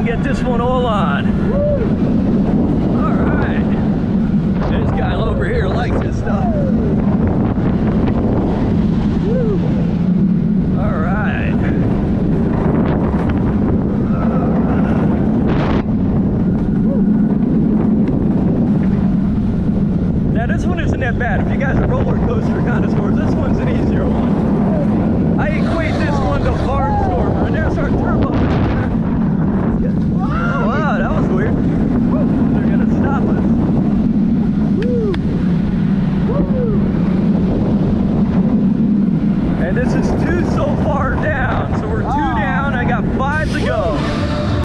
get this one all on. All right. This guy over here likes this stuff. Woo. All right. Now this one isn't that bad. If you guys are roller coaster connoisseurs, this one's an easier one. I equate this one to Barnstormer, and there's our turbo. Oh wow, that was weird.